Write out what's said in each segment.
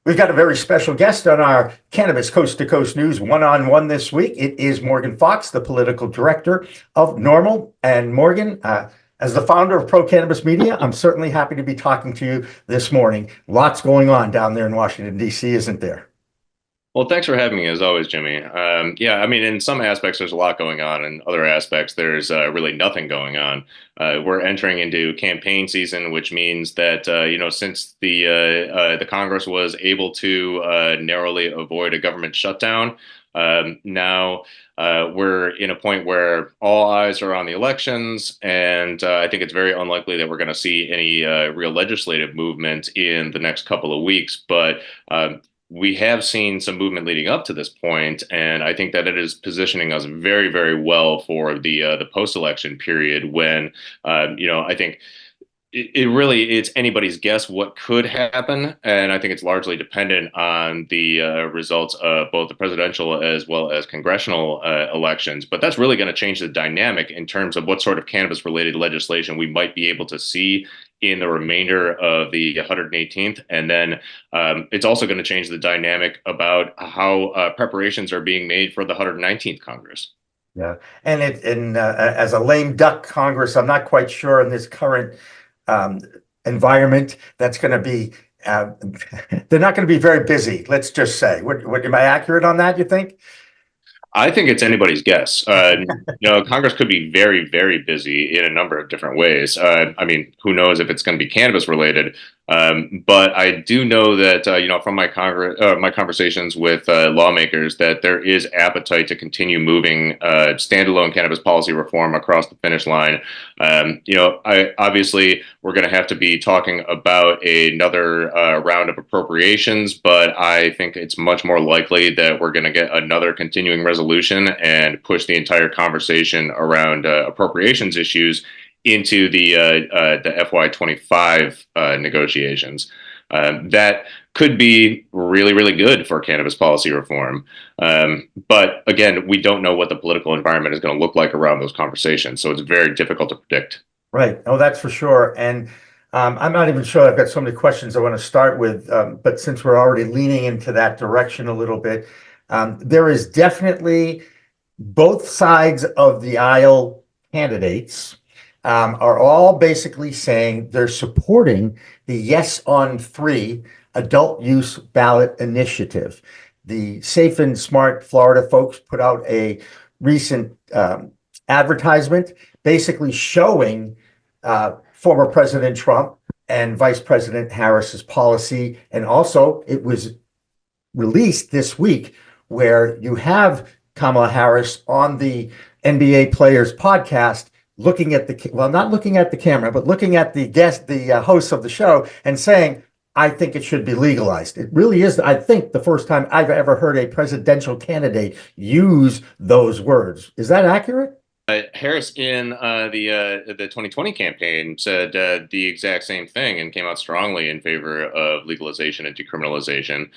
We've got a very special guest on our Cannabis Coast to Coast News one-on-one this week. It is Morgan Fox, the political director of NORML. And Morgan, as the founder of Cannabis Media, I'm certainly happy to be talking to you this morning. Lots going on down there in Washington, D.C., isn't there? Well, thanks for having me as always, Jimmy. Yeah, I mean, in some aspects, there's a lot going on. In other aspects, there's really nothing going on. We're entering into campaign season, which means that since the Congress was able to narrowly avoid a government shutdown, now we're in a point where all eyes are on the elections, and I think it's very unlikely that we're going to see any real legislative movement in the next couple of weeks. But we have seen some movement leading up to this point, and I think that it is positioning us very, very well for the post-election period when, I think it's anybody's guess what could happen, and I think it's largely dependent on the results of both the presidential as well as congressional elections. But that's really going to change the dynamic in terms of what sort of cannabis-related legislation we might be able to see in the remainder of the 118th. And then it's also going to change the dynamic about how preparations are being made for the 119th Congress. Yeah, and as a lame duck Congress, I'm not quite sure in this current environment that's going to be. They're not going to be very busy. Let's just say. What am I accurate on that? You think? I think it's anybody's guess. Congress could be very, very busy in a number of different ways. I mean, who knows if it's going to be cannabis related? But I do know that from my conversations with lawmakers, that there is appetite to continue moving standalone cannabis policy reform across the finish line. Obviously we're going to have to be talking about another round of appropriations, but I think it's much more likely that we're going to get another continuing resolution and push the entire conversation around appropriations issues into the FY25 negotiations. That could be really, really good for cannabis policy reform. But again, we don't know what the political environment is going to look like around those conversations. So it's very difficult to predict. Right. Oh, that's for sure. And I'm not even sure I've got so many questions I want to start with. But since we're already leaning into that direction a little bit, there is definitely both sides of the aisle candidates are all basically saying they're supporting the Yes on 3 adult use ballot initiative. The Safe and Smart Florida folks put out a recent advertisement basically showing former President Trump and Vice President Harris's policy. And also it was released this week where you have Kamala Harris on the NBA Players podcast looking at not looking at the camera, but looking at the host of the show and saying, I think it should be legalized. It really is, I think, the first time I've ever heard a presidential candidate use those words. Is that accurate? Harris in the 2020 campaign said the exact same thing and came out strongly in favor of legalization and decriminalization.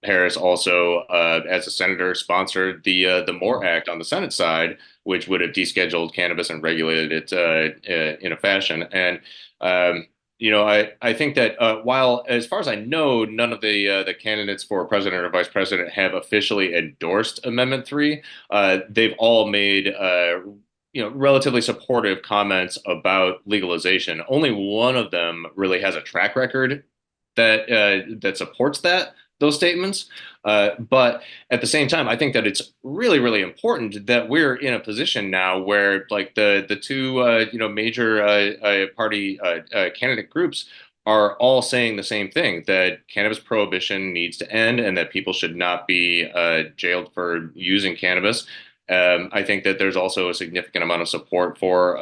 Harris also, as a senator, sponsored the MORE Act on the Senate side, which would have descheduled cannabis and regulated it in a fashion. And I think that while, as far as I know, none of the candidates for president or vice president have officially endorsed Amendment 3, they've all made relatively supportive comments about legalization. Only one of them really has a track record that supports those statements. But at the same time, I think that it's really, really important that we're in a position now where, like, the two major party candidate groups are all saying the same thing, that cannabis prohibition needs to end and that people should not be jailed for using cannabis. I think that there's also a significant amount of support for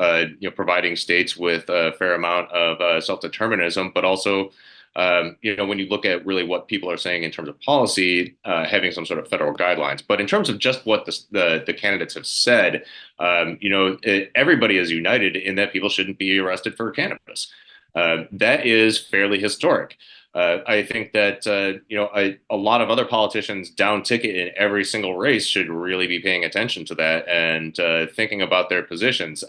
providing states with a fair amount of self-determinism, but also when you look at really what people are saying in terms of policy, having some sort of federal guidelines. But in terms of just what the candidates have said, everybody is united in that people shouldn't be arrested for cannabis. That is fairly historic. I think that a lot of other politicians down ticket in every single race should really be paying attention to that and thinking about their positions.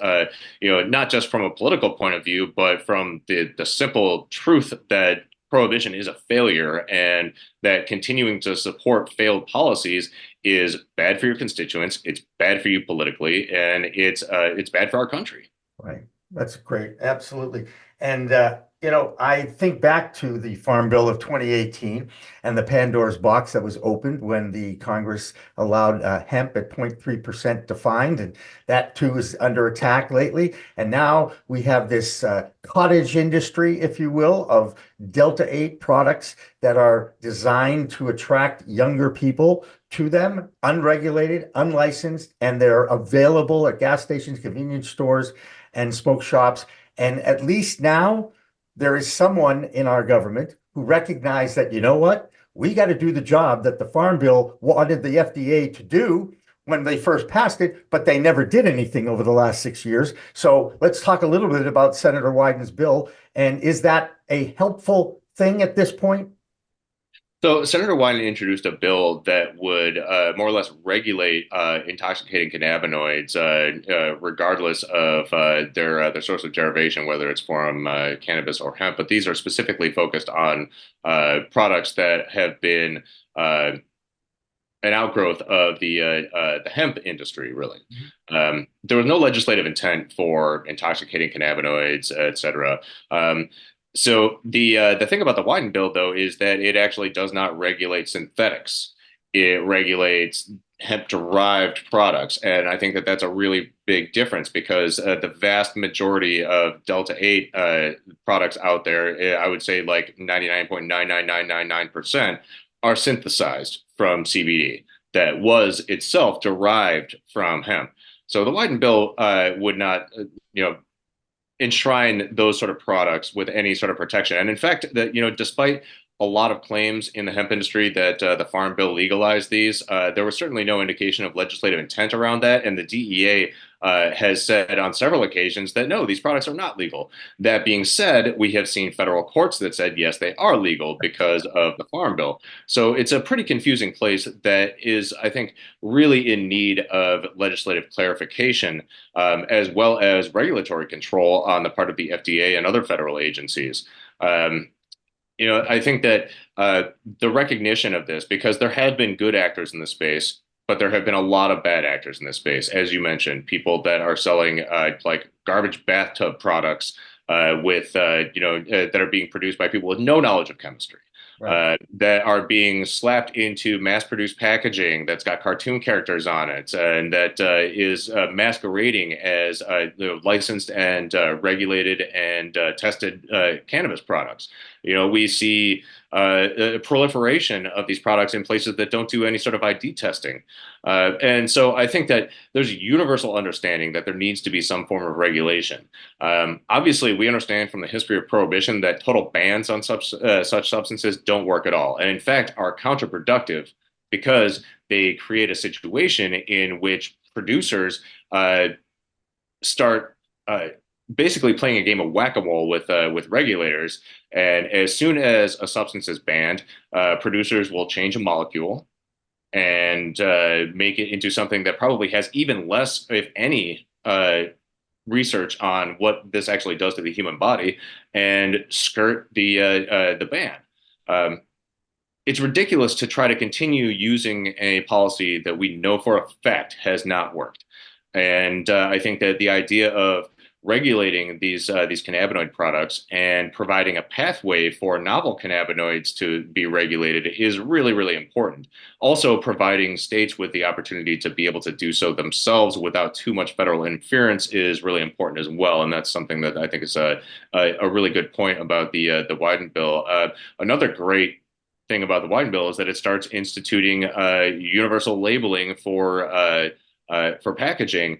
Not just from a political point of view, but from the simple truth that prohibition is a failure, and that continuing to support failed policies is bad for your constituents, it's bad for you politically, and it's bad for our country. Right. That's great. Absolutely. And, I think back to the Farm Bill of 2018 and the Pandora's box that was opened when the Congress allowed hemp at 0.3% defined. And that too is under attack lately. And now we have this cottage industry, if you will, of Delta 8 products that are designed to attract younger people to them, unregulated, unlicensed, and they're available at gas stations, convenience stores, and smoke shops. And at least now there is someone in our government who recognized that, you know what, we got to do the job that the Farm Bill wanted the FDA to do when they first passed it, but they never did anything over the last 6 years. So let's talk a little bit about Senator Wyden's bill. And is that a helpful thing at this point? So Senator Wyden introduced a bill that would more or less regulate intoxicating cannabinoids, regardless of their source of derivation, whether it's from cannabis or hemp. But these are specifically focused on products that have been an outgrowth of the hemp industry, really. There was no legislative intent for intoxicating cannabinoids, et cetera. So the thing about the Wyden bill, though, is that it actually does not regulate synthetics. It regulates hemp-derived products, and I think that that's a really big difference because the vast majority of Delta 8 products out there, I would say like 99.99999%, are synthesized from CBD that was itself derived from hemp. So the Wyden bill would not, enshrine those sort of products with any sort of protection. And in fact, that despite a lot of claims in the hemp industry that the Farm Bill legalized these, there was certainly no indication of legislative intent around that. And the DEA has said on several occasions that no, these products are not legal. That being said, we have seen federal courts that said yes, they are legal because of the Farm Bill. So it's a pretty confusing place that is, I think, really in need of legislative clarification, as well as regulatory control on the part of the FDA and other federal agencies. I think that the recognition of this, because there have been good actors in the space, but there have been a lot of bad actors in this space. As you mentioned, people that are selling like garbage bathtub products that are being produced by people with no knowledge of chemistry. Right. That are being slapped into mass-produced packaging that's got cartoon characters on it, and that is masquerading as licensed and regulated and tested cannabis products. We see a proliferation of these products in places that don't do any sort of ID testing. And so I think that there's a universal understanding that there needs to be some form of regulation. Obviously, we understand from the history of prohibition that total bans on such substances don't work at all. And in fact, are counterproductive because they create a situation in which producers start basically playing a game of whack-a-mole with regulators. And as soon as a substance is banned, producers will change a molecule and make it into something that probably has even less, if any, research on what this actually does to the human body and skirt the ban. It's ridiculous to try to continue using a policy that we know for a fact has not worked. And I think that the idea of regulating these cannabinoid products and providing a pathway for novel cannabinoids to be regulated is really, really important. Also, providing states with the opportunity to be able to do so themselves without too much federal interference is really important as well. And that's something that I think is a really good point about the Wyden bill. Another great thing about the Wyden bill is that it starts instituting universal labeling for packaging.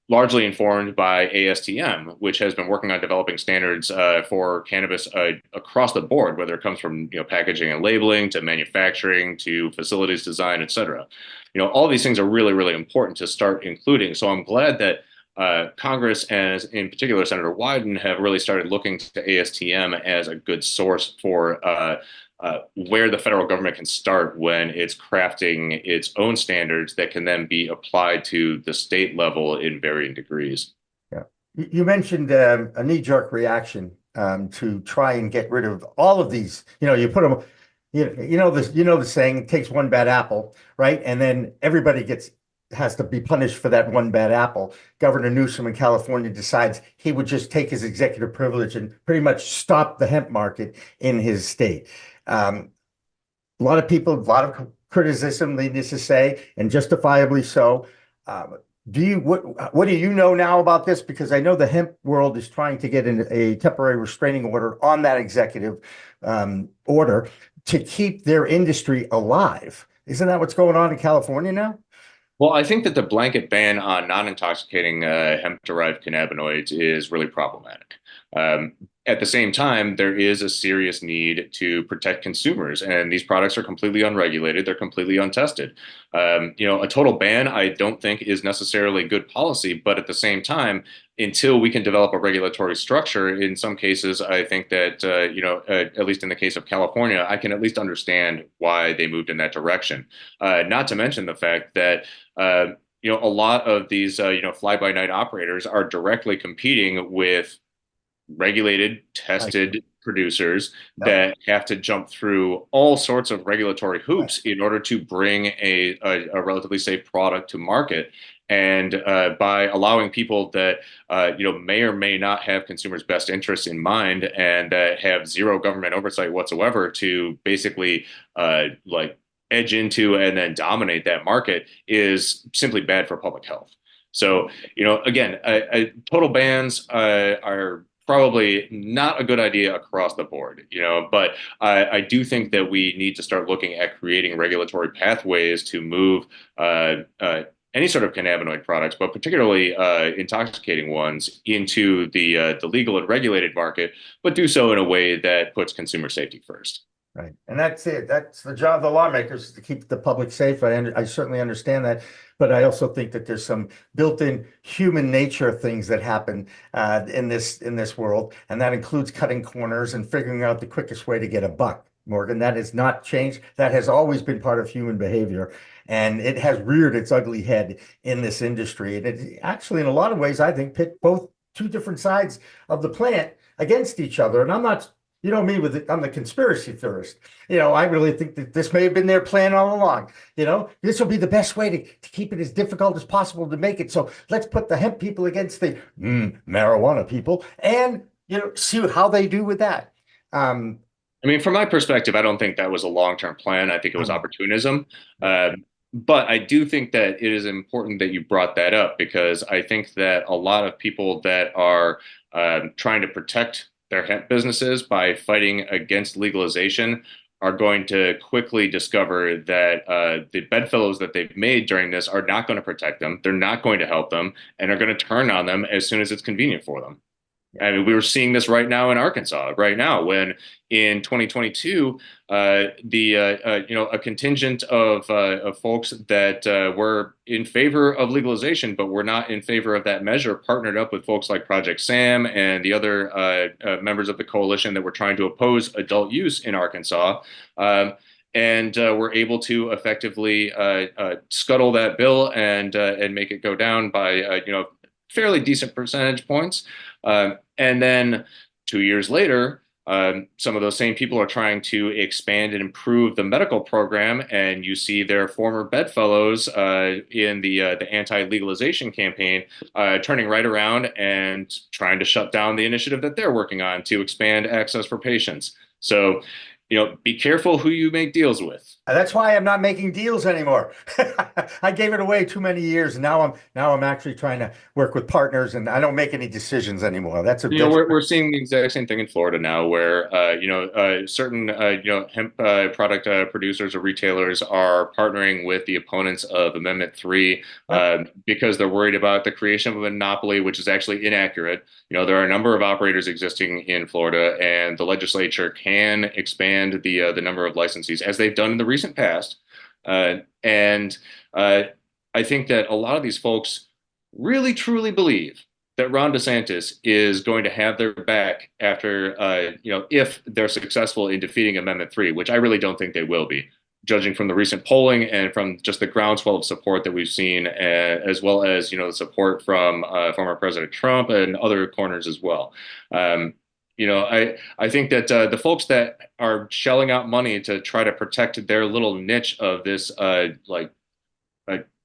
Largely informed by ASTM, which has been working on developing standards for cannabis across the board, whether it comes from packaging and labeling to manufacturing to facilities design, et cetera. All these things are really, really important to start including. So I'm glad that Congress, and in particular Senator Wyden, have really started looking to ASTM as a good source for where the federal government can start when it's crafting its own standards that can then be applied to the state level in varying degrees. Yeah. You mentioned a knee-jerk reaction to try and get rid of all of these. You put them, the saying, it takes one bad apple, right? And then everybody has to be punished for that one bad apple. Governor Newsom in California decides he would just take his executive privilege and pretty much stop the hemp market in his state. A lot of people, a lot of criticism, needless to say, and justifiably so. What do you know now about this? Because I know the hemp world is trying to get a temporary restraining order on that executive order to keep their industry alive. Isn't that what's going on in California now? Well, I think that the blanket ban on non-intoxicating hemp-derived cannabinoids is really problematic. Um, at the same time, there is a serious need to protect consumers, and these products are completely unregulated. They're completely untested. A total ban, I don't think, is necessarily good policy, but at the same time, until we can develop a regulatory structure, in some cases, I think that, at least in the case of California, I can at least understand why they moved in that direction. Not to mention the fact that a lot of these, fly-by-night operators are directly competing with regulated, tested producers Yep. that have to jump through all sorts of regulatory hoops in order to bring a relatively safe product to market. And by allowing people that may or may not have consumers' best interests in mind and that have zero government oversight whatsoever to basically edge into and then dominate that market is simply bad for public health. So, again, total bans are probably not a good idea across the board, but I do think that we need to start looking at creating regulatory pathways to move any sort of cannabinoid products, but particularly intoxicating ones, into the legal and regulated market, but do so in a way that puts consumer safety first. Right. And that's it. That's the job of the lawmakers, to keep the public safe. I certainly understand that. But I also think that there's some built-in human nature things that happen in this world. And that includes cutting corners and figuring out the quickest way to get a buck. Morgan, that has not changed. That has always been part of human behavior. And it has reared its ugly head in this industry. And it actually, in a lot of ways, I think, pit both two different sides of the plant against each other. And I'm not, me with it, I'm the conspiracy theorist. I really think that this may have been their plan all along. This will be the best way to keep it as difficult as possible to make it. So let's put the hemp people against the marijuana people and, see how they do with that. I mean, from my perspective, I don't think that was a long-term plan. I think it was opportunism. But I do think that it is important that you brought that up, because I think that a lot of people that are trying to protect their hemp businesses by fighting against legalization are going to quickly discover that the bedfellows that they've made during this are not going to protect them. They're not going to help them, and are going to turn on them as soon as it's convenient for them. I mean, we were seeing this right now in Arkansas, right now, when in 2022, a contingent of folks that were in favor of legalization, but were not in favor of that measure, partnered up with folks like Project Sam and the other members of the coalition that were trying to oppose adult use in Arkansas. And were able to effectively scuttle that bill and make it go down by fairly decent percentage points. And then 2 years later, some of those same people are trying to expand and improve the medical program, and you see their former bedfellows in the anti-legalization campaign turning right around and trying to shut down the initiative that they're working on to expand access for patients. So, be careful who you make deals with. That's why I'm not making deals anymore. I gave it away too many years, and now I'm actually trying to work with partners, and I don't make any decisions anymore. We're seeing the exact same thing in Florida now, where certain hemp product producers or retailers are partnering with the opponents of Amendment 3 because they're worried about the creation of a monopoly, which is actually inaccurate. There are a number of operators existing in Florida, and the legislature can expand the number of licensees, as they've done in the recent past. And I think that a lot of these folks really truly believe that Ron DeSantis is going to have their back after, if they're successful in defeating Amendment 3, which I really don't think they will be, judging from the recent polling and from just the groundswell of support that we've seen, as well as, the support from former President Trump and other corners as well. I think that the folks that are shelling out money to try to protect their little niche of this a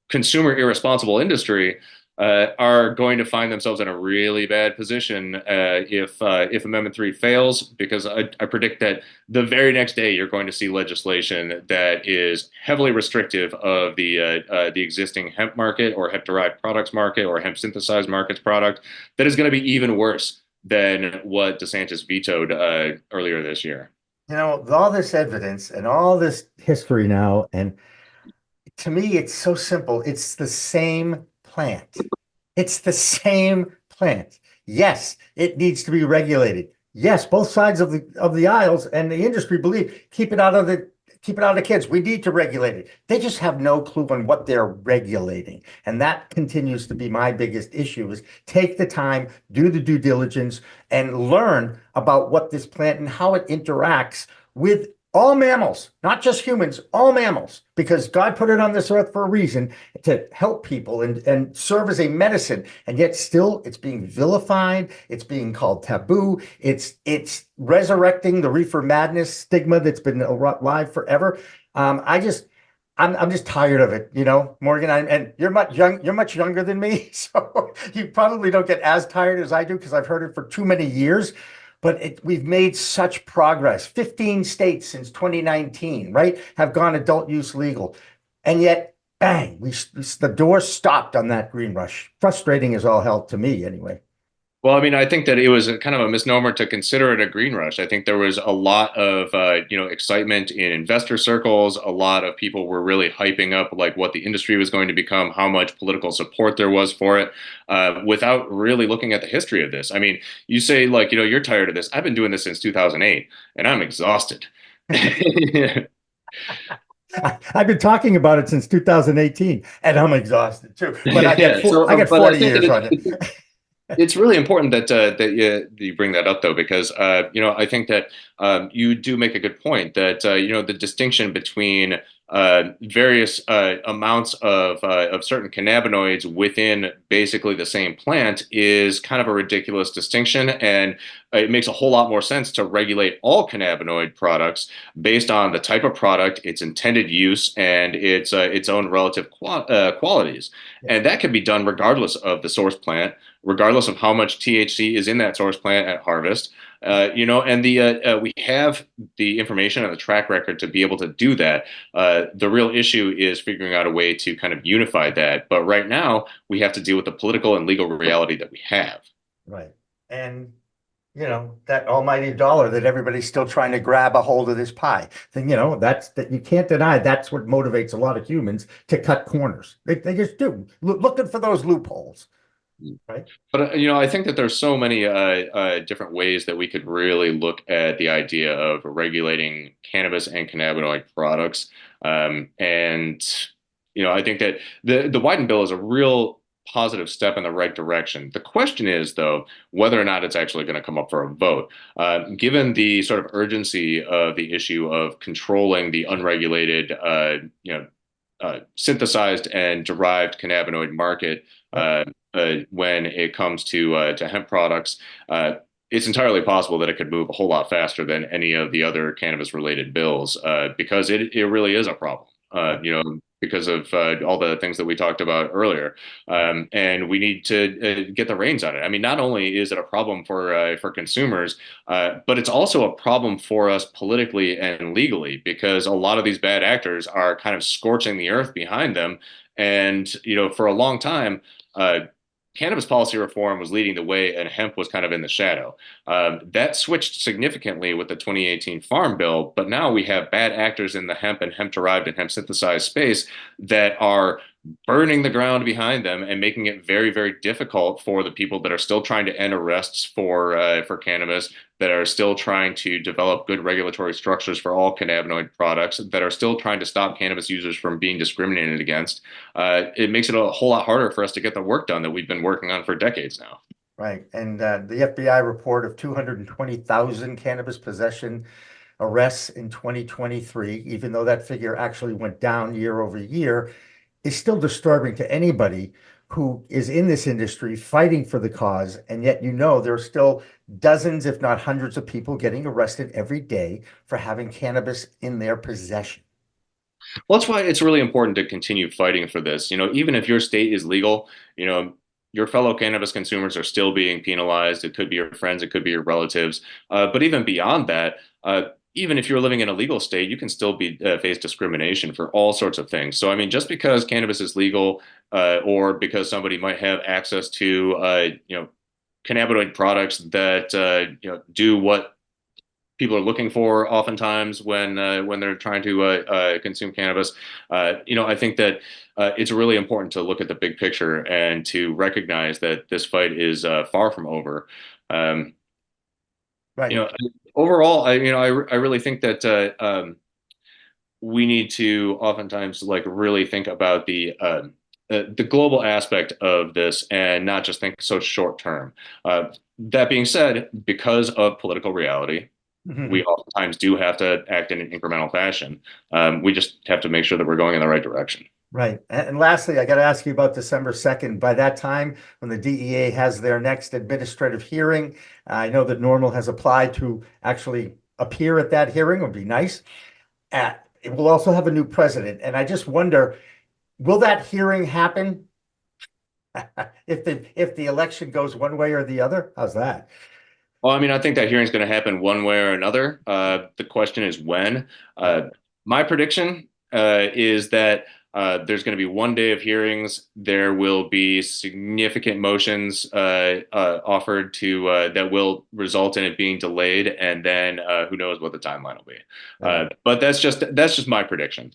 consumer irresponsible industry are going to find themselves in a really bad position if Amendment 3 fails, because I predict that the very next day you're going to see legislation that is heavily restrictive of the existing hemp market or hemp derived products market or hemp synthesized markets product that is going to be even worse than what DeSantis vetoed earlier this year. With all this evidence and all this history now, and to me, it's so simple. It's the same plant. It's the same plant. Yes, it needs to be regulated. Yes, both sides of the aisles and the industry believe keep it out of the kids. We need to regulate it. They just have no clue on what they're regulating. And that continues to be my biggest issue is take the time, do the due diligence, and learn about what this plant and how it interacts with all mammals, not just humans, all mammals, because God put it on this earth for a reason to help people and serve as a medicine. And yet still it's being vilified. It's being called taboo. It's resurrecting the reefer madness stigma that's been alive forever. I'm just tired of it, Morgan. And you're much younger than me, so you probably don't get as tired as I do because I've heard it for too many years. But we've made such progress. 15 states since 2019, right, have gone adult use legal. And yet, bang, the door stopped on that green rush. Frustrating as all hell to me, anyway. Well, I mean, I think that it was a kind of a misnomer to consider it a green rush. I think there was a lot of, excitement in investor circles. A lot of people were really hyping up like what the industry was going to become, how much political support there was for it, without really looking at the history of this. I mean, you say like, you're tired of this. I've been doing this since 2008, and I'm exhausted. I've been talking about it since 2018, and I'm exhausted too. But Yeah. I got But I 40 think that years on you. it's really important that you bring that up though, because I think that you do make a good point that the distinction between various amounts of certain cannabinoids within basically the same plant is kind of a ridiculous distinction, and it makes a whole lot more sense to regulate all cannabinoid products based on the type of product, its intended use, and its own relative qualities, Yeah, and that can be done regardless of the source plant, regardless of how much THC is in that source plant at harvest. And we have the information and the track record to be able to do that. The real issue is figuring out a way to kind of unify that. But right now, we have to deal with the political and legal reality that we have. right. And that almighty dollar that everybody's still trying to grab a hold of this pie. Then, that's that you can't deny that's what motivates a lot of humans to cut corners. They just do. Looking for those loopholes, right? But I think that there's so many different ways that we could really look at the idea of regulating cannabis and cannabinoid products. And I think that the Wyden bill is a real positive step in the right direction. The question is, though, whether or not it's actually going to come up for a vote. Given the sort of urgency of the issue of controlling the unregulated, synthesized and derived cannabinoid market. When it comes to hemp products, it's entirely possible that it could move a whole lot faster than any of the other cannabis related bills, because it really is a problem. Because of all the things that we talked about earlier, and we need to get the reins on it. I mean, not only is it a problem for consumers, but it's also a problem for us politically and legally, because a lot of these bad actors are kind of scorching the earth behind them, and for a long time. Cannabis policy reform was leading the way and hemp was kind of in the shadow. That switched significantly with the 2018 Farm Bill, but now we have bad actors in the hemp and hemp derived and hemp synthesized space that are burning the ground behind them and making it very, very difficult for the people that are still trying to end arrests for cannabis, that are still trying to develop good regulatory structures for all cannabinoid products, that are still trying to stop cannabis users from being discriminated against. It makes it a whole lot harder for us to get the work done that we've been working on for decades now. Right. And the FBI report of 220,000 cannabis possession arrests in 2023, even though that figure actually went down year over year, is still disturbing to anybody who is in this industry fighting for the cause, and yet there's still dozens, if not hundreds of people getting arrested every day for having cannabis in their possession. Well, that's why it's really important to continue fighting for this. Even if your state is legal, your fellow cannabis consumers are still being penalized. It could be your friends, it could be your relatives. But even beyond that, even if you're living in a legal state, you can still be face discrimination for all sorts of things. So, I mean, just because cannabis is legal, or because somebody might have access to, cannabinoid products that do what people are looking for oftentimes when they're trying to consume cannabis. I think that it's really important to look at the big picture and to recognize that this fight is far from over. Right. Overall, I really think that we need to oftentimes really think about the global aspect of this and not just think so short term. That being said, because of political reality, we oftentimes do have to act in an incremental fashion. We just have to make sure that we're going in the right direction. Right. And lastly, I got to ask you about December 2nd. By that time, when the DEA has their next administrative hearing, I know that NORML has applied to actually appear at that hearing. It would be nice. It will also have a new president. And I just wonder, will that hearing happen if the election goes one way or the other? How's that? Well, I mean, I think that hearing is going to happen one way or another. The question is when. My prediction is that there's going to be one day of hearings. There will be significant motions offered to that will result in it being delayed, and then who knows what the timeline will be. But that's just my prediction.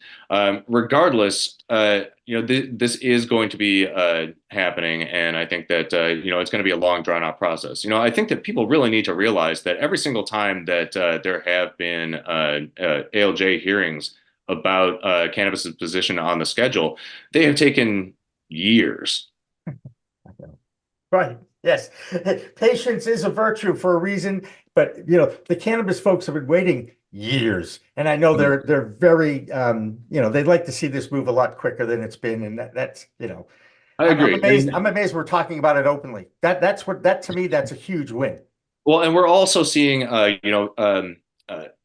Regardless, this is going to be happening, and I think that it's going to be a long, drawn out process. I think that people really need to realize that every single time that there have been ALJ hearings about cannabis's position on the schedule, they have taken years. Right. Yes. Patience is a virtue for a reason, but the cannabis folks have been waiting years, and I know they're very they'd like to see this move a lot quicker than it's been, and that's I agree. I'm amazed we're talking about it openly. That to me, that's a huge win. Well, and we're also seeing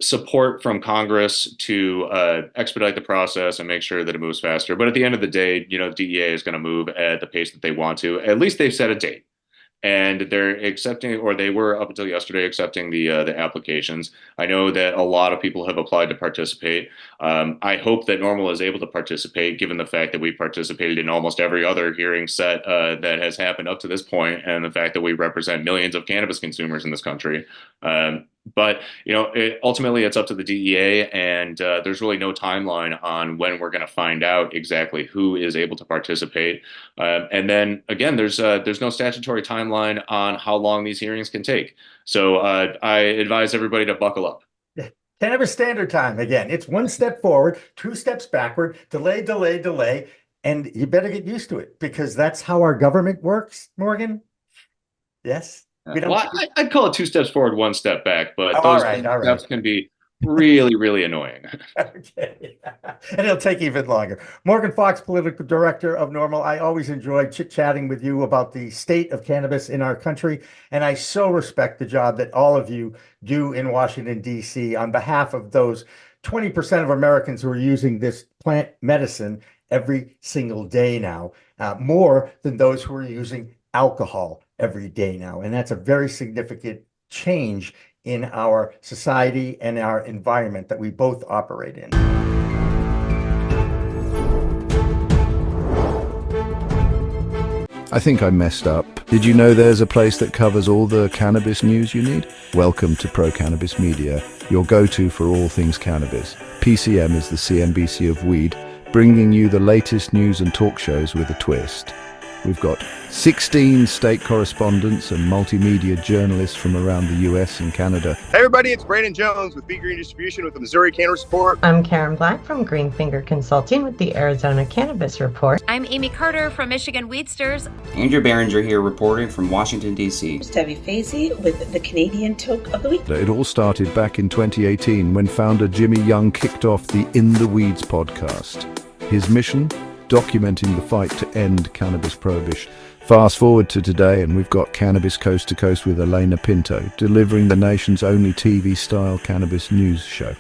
support from Congress to expedite the process and make sure that it moves faster. But at the end of the day, DEA is going to move at the pace that they want to. At least they've set a date. And they're accepting, or they were up until yesterday accepting the applications. I know that a lot of people have applied to participate. I hope that NORML is able to participate, given the fact that we participated in almost every other hearing set that has happened up to this point, and the fact that we represent millions of cannabis consumers in this country. But ultimately, it's up to the DEA, and there's really no timeline on when we're going to find out exactly who is able to participate. And then again, there's no statutory timeline on how long these hearings can take. So I advise everybody to buckle up. Cannabis Standard Time again. It's one step forward, two steps backward, delay, delay, delay, and you better get used to it because that's how our government works, Morgan. Yes. Well, I'd call it two steps forward, one step back, but all those right. steps can be really, really annoying. Okay. And it'll take even longer. Morgan Fox, political director of NORML. I always enjoy chit-chatting with you about the state of cannabis in our country, and I so respect the job that all of you do in Washington, D.C. on behalf of those 20% of Americans who are using this plant medicine every single day now, more than those who are using alcohol every day now. And that's a very significant change in our society and our environment that we both operate in. I think I messed up. Did you know there's a place that covers all the cannabis news you need? Welcome to Cannabis Media, your go-to for all things cannabis. PCM is the CNBC of weed, bringing you the latest news and talk shows with a twist. We've got 16 state correspondents and multimedia journalists from around the US and Canada. Hey everybody, it's Brandon Jones with Be Green Distribution with the Missouri Cannabis Report. I'm Karen Black from Green Finger Consulting with the Arizona Cannabis Report. I'm Amy Carter from Michigan Weedsters. Andrew Behringer here reporting from Washington, D.C. Debbie Fazy with the Canadian Toke of the Week. It all started back in 2018 when founder Jimmy Young kicked off the In the Weeds podcast. His mission? documenting the fight to end cannabis prohibition. Fast forward to today, and we've got Cannabis Coast to Coast with Elena Pinto, delivering the nation's only TV-style cannabis news show.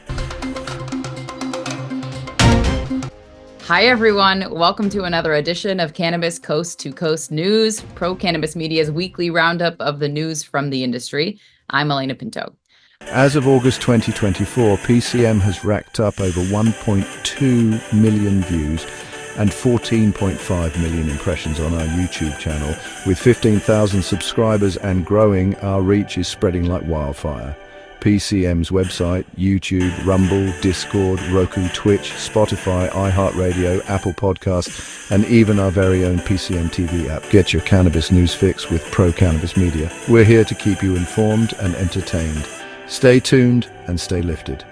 Hi, everyone. Welcome to another edition of Cannabis Coast to Coast News, Pro Cannabis Media's weekly roundup of the news from the industry. I'm Elena Pinto. As of August 2024, PCM has racked up over 1.2 million views and 14.5 million impressions on our YouTube channel. With 15,000 subscribers and growing, our reach is spreading like wildfire. PCM's website, YouTube, Rumble, Discord, Roku, Twitch, Spotify, iHeartRadio, Apple Podcasts, and even our very own PCM TV app. Get your cannabis news fix with Pro Cannabis Media. We're here to keep you informed and entertained. Stay tuned and stay lifted.